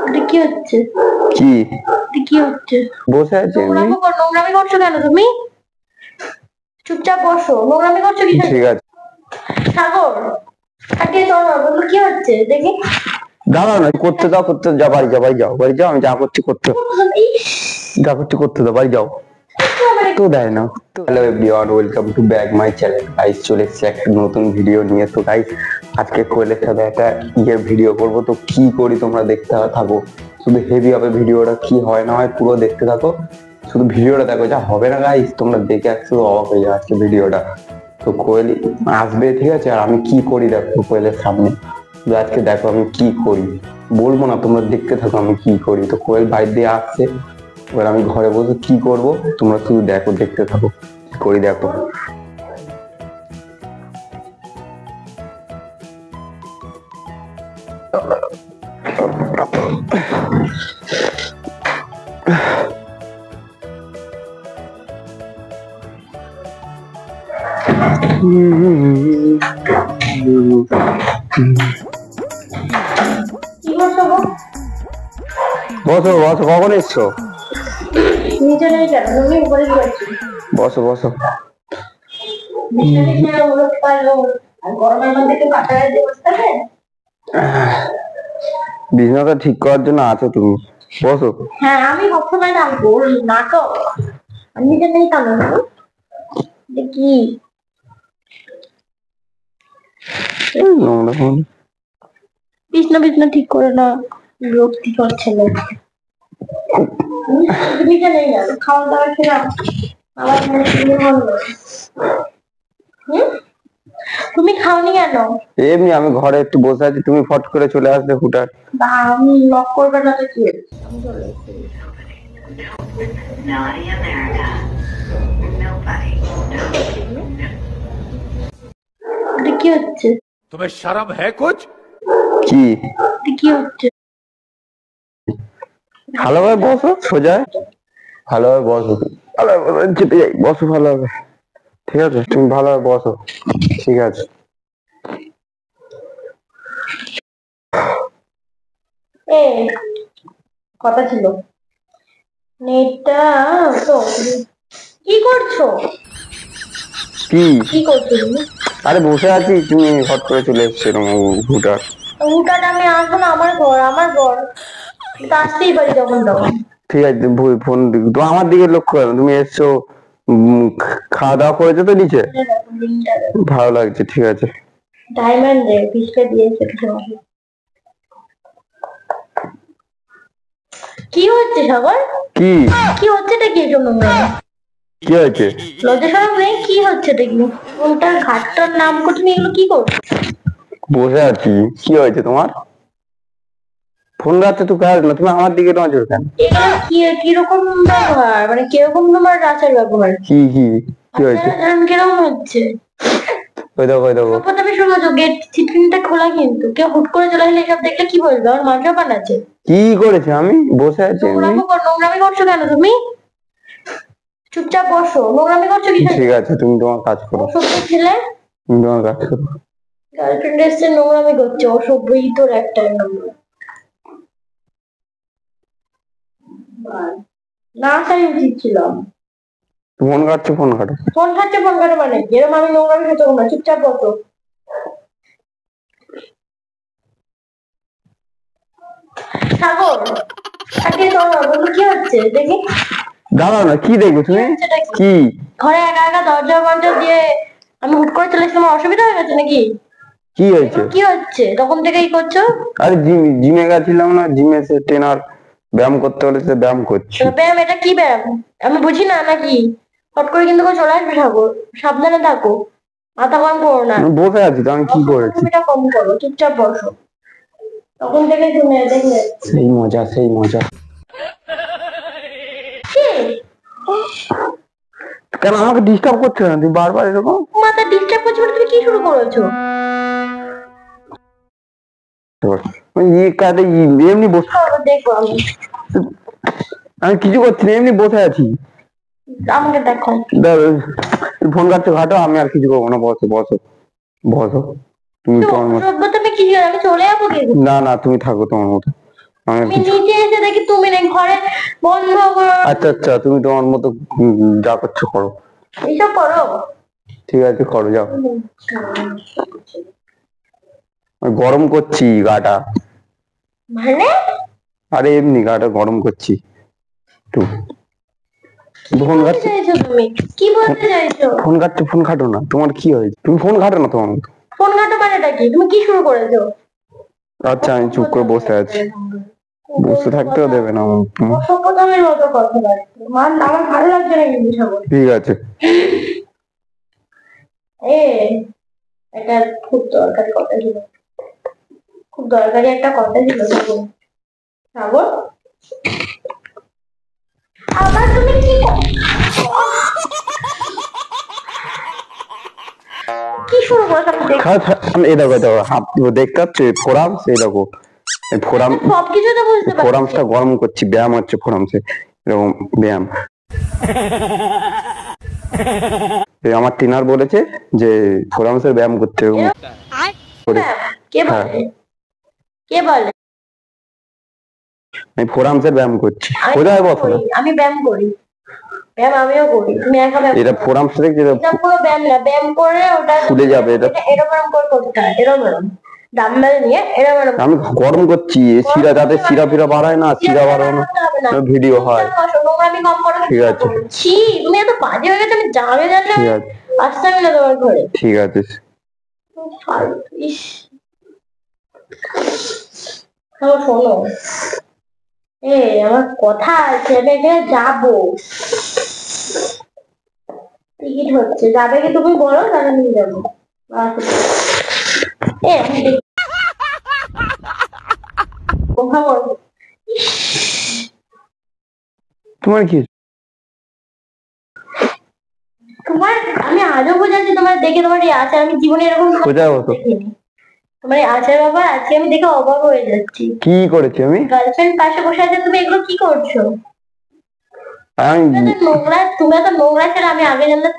এটা কি হচ্ছে? কি এটা কি হচ্ছে? বসে আছি নোংরামি করছো কেন তুমি? চুপচাপ বসো। নোংরামি করছো কি? ঠিক আছে সাগর, আগে চলো, বলো কি হচ্ছে দেখি। দাঁড়াও না, করতে দাও, করতে যা, বাড়ি যাও, বাড়ি যাও, বাড়ি যাও, আমি যা করছি করতে, যা করছি করতে দাও, বাড়ি যাও। তো দেয় না। Hello everyone, welcome to back my channel. Guys চলে এসেছি একটা নতুন ভিডিও নিয়ে। তো গাইস আজকে কোয়েলের সাথে একটা ভিডিও করবো। তো কি করি তোমরা দেখতে থাকো, শুধু হেভি হবে ভিডিওটা, কি হয় না হয় পুরো দেখতে থাকো, শুধু ভিডিওটা দেখো, যা হবে না গাইস তোমরা দেখে একটু অবাক হয়ে যাও আজকে ভিডিওটা। তো কোয়েল আসবে, ঠিক আছে, আর আমি কি করি দেখো কোয়েলের সামনে। আজকে দেখো আমি কি করি, বলবো না, তোমরা দেখতে থাকো আমি কি করি। তো কোয়েল বাইরে দিয়ে আসছে, এবার আমি ঘরে বসে কি করব তোমরা শুধু দেখো, দেখতে থাকো কি করি দেখো। বসো বসো, কখন এসছো? নিচে নেই কেন, তুমি উপরে যাচ্ছি। বসো বসো। বিছানাটা ঠিক করার জন্য আছো তুমি, বসো। হ্যাঁ আমি সবসময় থাকবো, নাটক। আমি নিচে নেই কেন? কি বিছনা বিছনা ঠিক করে না, বিরক্তি করছে না। নিচে নেই না, খাওয়া দাওয়া খেলাম আবার তুমি খাওনি কেন? এমনি আমি ঘরে একটু বসে আছি, তুমি ফট করে চলে আসলে হুটার। আমি লক করবে না তো কি? আমি চলে এসেছি। কি হচ্ছে? तुम्हें शर्म है कुछ? কি কি হচ্ছে? ভালোভাবে বসো, সোজা ভালোভাবে বসো, ভালোভাবে চেপে যাই, বসো ভালোভাবে, ঠিক আছে, তুমি ভালোভাবে বসো, ঠিক আছে। এ কথা ছিল নেটটা তো। কি করছো? কি কি করছো তুমি? আরে বসে আছি, তুমি হট করে চলে এসছো এরকম হুটার। হুটার আমি আসবো না, আমার ঘর, আমার ঘর, আসতেই পারি যখন তখন। ঠিক আছে, ফোন তো আমার দিকে লক্ষ্য করো, তুমি এসছো, খাওয়া দাওয়া করেছো তো নিচে? ভালো লাগছে, ঠিক আছে। ডায়মন্ড রে পিছলে দিয়েছে। কি হচ্ছে সবার? কি কি হচ্ছে এটা? কি জন্য কি হয়েছে? লজ্জা শরম নেই? কি হচ্ছে দেখি? ওটা ঘাটটার নাম করে তুমি এগুলো কি করছো? বসে আছি, কি হয়েছে তোমার? ফোন রাখতে তো কাজ না, তুমি আমার দিকে নজর কেন? এটা কি কিরকম ব্যবহার, মানে কিরকম তোমার আচার ব্যবহার? কি কি কি হয়েছে? কিরকম হচ্ছে? ওই দেখো, ওই দেখো, প্রথমে শুরু হচ্ছে গেট চিটকিনটা খোলা, কিন্তু কেউ হুট করে চলে আসলে এসব দেখলে কি বলবে? আমার মান সম্মান আছে। কি করেছে? আমি বসে আছি। নোংরামি করছো কেন তুমি? চুপচাপ বসো। নোংরামি করছো কি? ঠিক আছে, তুমি তোমার কাজ করো, ছেলে তুমি তোমার কাজ করো। গার্লফ্রেন্ড এসে নোংরামি করছে, অসভ্য ইতর একটা নম্বর। না আসাই উচিত ছিল। ফোন কাটছো, ফোন কাটো। ফোন খাচ্ছে, ফোন কাটে মানে এরকম আমি নোংরামি খেতে না। চুপচাপ বসো। সাগর, আগে চলো, বলো কি হচ্ছে দেখি। দাঁড়াও না, কি দেখবো তুমি? কি ঘরে একা একা দরজা বন্ধ দিয়ে আমি হুট করে চলে এসে আমার অসুবিধা হয়ে গেছে নাকি? কি হয়েছে? কি হচ্ছে তখন থেকেই করছো? আরে জিমে গেছিলাম না, জিমে সে ট্রেনার ব্যায়াম করতে বলেছে, ব্যায়াম করছি। ব্যায়াম? এটা কি ব্যায়াম আমি বুঝি না নাকি? হট করে কিন্তু চলে আসবে। ঠাকুর সাবধানে থাকো, মাথা গরম করো না। বসে আছি তো, আমি কি করেছি? এটা কম করো, চুপচাপ বসো। তখন থেকে শুনে দেখলে সেই মজা, সেই মজা। কেন আমাকে ডিস্টার্ব করছো না তুমি বারবার এরকম? মাথা ডিস্টার্ব করছো? তুমি কি শুরু করেছো? এমনি বসে দেখবো আমি। আমি কিছু করছি না, এমনি বসে আছি। আমাকে দেখো। ফোন কাটতে ঘাটো, আমি আর কিছু করবো না, বসো বসো বসো। তুমি তোমার মতো। তুমি কি? আমি চলে যাবো। না না, তুমি থাকো তোমার মতো, আমি আমি নিচে এসে দেখি তুমি নেই ঘরে, বন্ধ করো। আচ্ছা আচ্ছা, তুমি তোমার মতো যা করছো করো, এইসব করো। ঠিক আছে করো, যাও। আমি গরম করছি গাটা, মানে আরে এমনি গাটা গরম করছি একটু। ফোন বলতে ঘাটছো, চাইছো তুমি? কি বলতে চাইছো? ফোন ঘাটছো, ফোন ঘাটো না, তোমার কি হয়েছে? তুমি ফোন ঘাটো না তোমার মতো। ফোন ঘাটো মানেটা কি? তুমি কি শুরু করেছো? আচ্ছা আমি চুপ করে বসে আছি, বসে থাকতেও দেবে না আমাকে তুমি। অসভ্যতামের মতো কথা বলছো। আমার ভালো লাগছে না কিন্তু সব। ঠিক আছে, এ একটা খুব দরকারি কথা ছিল, খুব দরকারি একটা কথা ছিল শ্রাবণ। শ্রাবণ, আবার তুমি কি কি শুরু করছো? আমি দেখি এই দেখো দেখো দেখতে পাচ্ছ ফোরাম, এই দেখো এই ফোরাম, সবকিছু তো বুঝতে পারছি। ফোরামসটা গরম করছি, ব্যায়াম হচ্ছে ফোরামসে, এরকম ব্যায়াম। এই আমার ট্রেনার বলেছে যে ফোরামসের ব্যায়াম করতে হবে করে। কে বলে? কে বলে? আমি ফোরামসের ব্যায়াম করছি, আমি কোথায় ব্যায়াম বসো না, করি, আমি ব্যায়াম করি, ব্যায়াম আমিও করি, তুমি একা ব্যায়াম এটা করো। ফোরামস থেকে এটা কোনো ব্যায়াম না, ব্যায়াম করে ওটা ফুলে যাবে এটা। এরকম এরকম করে করতে হয়, এরকম এরকম ডাম্বেল নিয়ে এরকম এরকম। আমি গরম করছি, শিরা যাতে শিরা ফিরা বাড়ায় না, শিরা বাড়ানো ভিডিও হয়। নোংরামি কম করো। ঠিক আছে। ছি, তুমি এত বাজে হয়ে গেছে, আমি জানলে জানলে ঠিক আছে, আসতাম না তোমার ঘরে। ঠিক আছে। ফালতু, ইস। হ্যাঁ, শোনো, আমার কথা আছে, আমি এখানে যাবো, টিকিট হচ্ছে, যাবে কি তুমি বলো, তাহলে নিয়ে যাবো। আমি কথা বলবো। তোমার কি তোমার, আমি আজও বোঝাচ্ছি তোমার দেখে, তোমার এই আচার আমি জীবনে এরকম কোথায় হতো? দেখিনি। তোমার এই আচার ব্যাপার আজকে আমি দেখে অবাক হয়ে যাচ্ছি। কি করেছি আমি? গার্লফ্রেন্ড পাশে বসে আছে, তুমি এগুলো কি করছো? আমি তুমি এত নোংরা, তুমি এত নোংরা ছেলে আমি আগে জানলে।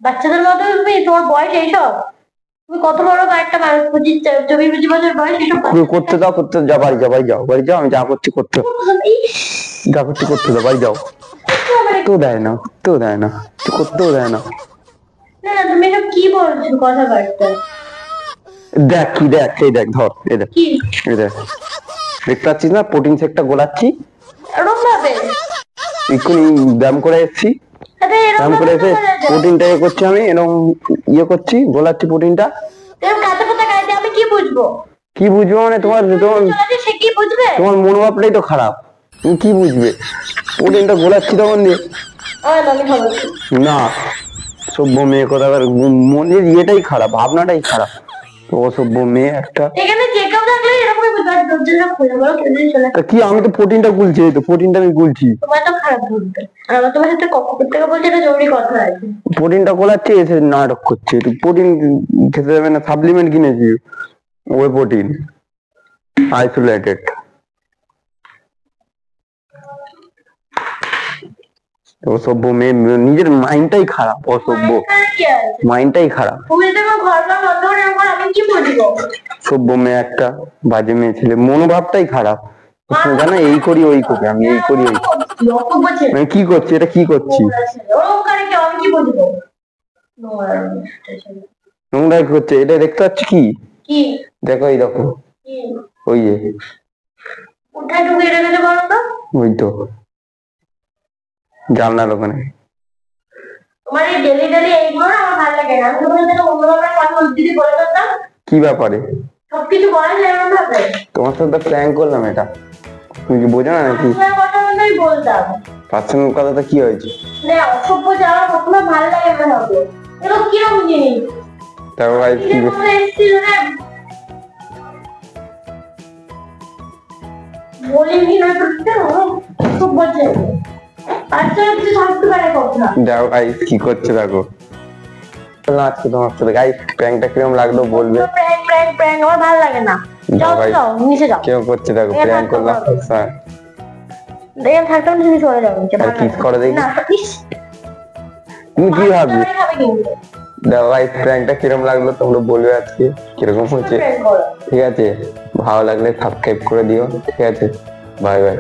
বাচ্চাদের মতো তুমি, তোমার বয়স এইসব? তুমি কত বড় একটা মানুষ, 25-24 বছর বয়স, এইসব করতে দাও, করতে দাও, বাড়ি যাও, বাড়ি যাও, বাড়ি যাও, আমি যা করছি করতে, যা করছি করতে দাও, বাড়ি যাও। তো দেয় না, তো দেয় না, করতেও দেয় না। না না, তুমি এসব কি বলছো কথাবার্তা? দেখ কি, দেখ এই দেখ, ধর এই দেখ, কি এই দেখ, দেখতে পাচ্ছিস না প্রোটিন শেকটা গোলাচ্ছি, এরকম ভাবে? এক্ষুনি ব্যায়াম করে এসেছি, আরে এরকম ব্যায়াম করে ভাবে এসে তো করা যায়। প্রোটিনটা ইয়ে করছি, আমি এরকম ইয়ে করছি, গোলাচ্ছি প্রোটিনটা। এরকম কাঁচা পাতা গাইতে আমি কি বুঝবো? কি বুঝবো মানে তোমার তোমার চলে সে কি বুঝবে? তোমার মনোভাবটাই তো খারাপ, তুমি কি বুঝবে? প্রোটিনটা গোলাচ্ছি তখন দিয়ে আমি খাবো। না, সভ্য মেয়ে কথা, মনের ইয়েটাই খারাপ, ভাবনাটাই খারাপ, তো অসভ্য মেয়ে একটা। এখানে যে কেউ থাকলে এরকমই বুঝবে, আর দরজাটা খুলে বলো কেউ যদি চলে আসে। তা কি, আমি তো প্রোটিনটা গুলছি, এই তো প্রোটিনটা আমি গুলছি, তোমার তো খারাপ বুঝবে, আর আমার তোমার সাথে কথা করতে গিয়ে বলছে এটা জরুরি কথা আছে। প্রোটিনটা গোলাচ্ছি, এসে নাটক করছে, একটু প্রোটিন খেতে দেবে না, সাপ্লিমেন্ট কিনেছি, ওই প্রোটিন আইসোলেটেড। অসভ্য মেয়ে, নিজের মাইন্ডটাই খারাপ, অসভ্য এখানে কি আছে? মাইন্ডটাই খারাপ, তুমি যদি আমার ঘর ঘর বন্ধ করে রাখো, আমি কি বুঝবো? সভ্য মেয়ে একটা, বাজে মেয়ে ছেলে, মনোভাবটাই খারাপ, জানো এই করি ওই করি, আমি এই করি ওই করি। অসভ্য ছেলে। আমি কি করছি, এটা কি করছি? নোংরা ছেলে। ওরকম করে কেউ, আমি কি বুঝবো? নোংরা ছেলে। নোংরা কি করছে, এটা দেখতে পাচ্ছি কি? কি দেখো এই দেখো, কি ওই যে কোথায় ঢুকিয়ে রেখেছো বলো তো? ওই তো জানলার ওখানে। তোমার এই ডেলি ডেলি এইগুলো না আমার ভালো লাগে না। আমি তোমার সাথে অন্যভাবে কথা বলতে যদি বলে দিতাম, কি ব্যাপারে? সবকিছু বলা যায় এমন ভাবে। তোমার সাথে প্র্যাঙ্ক করলাম, এটা তুমি কি বোঝো না নাকি? তোমার কথা বললেই বলতাম। পার্সোনাল কথাটা কি হয়েছে? মানে অসভ্য যারা কখনো ভালো লাগে না হবে, এরকম কিরকম জিনিস? দেখো ভাই কি নিজের মতো এসেছিল না, বলিনি না করতে, অসভ্য ছেলে। আচ্ছা কিছু থাকতে পারে কথা। দেখো ভাই কি করছে, দেখো আজকে তোমার সাথে গাই প্র্যাঙ্কটা কিরকম লাগলো বলবে। প্র্যাঙ্ক প্র্যাঙ্ক প্র্যাঙ্ক আমার ভালো লাগে না। যাও ভাই যাও নিচে যাও। কেউ করছে, দেখো এখানে প্র্যাঙ্ক থাকতে করলাম, পারবে। স্যার দেখেন থাকতে হবে, তুমি চলে যাও নিচে। আর ভালো kiss লাগে করে দেখি। না। ইস, তুমি কি মাছ ভাবলে? তরকারি খাবে কিন্তু। দেখো ভাই প্র্যাঙ্কটা কিরকম লাগলো তোমরা বলবে আজকে, কিরকম হয়েছে, প্র্যাঙ্ক করো। ঠিক আছে? ভালো লাগলে সাবস্ক্রাইব করে দিও, ঠিক আছে? Bye bye.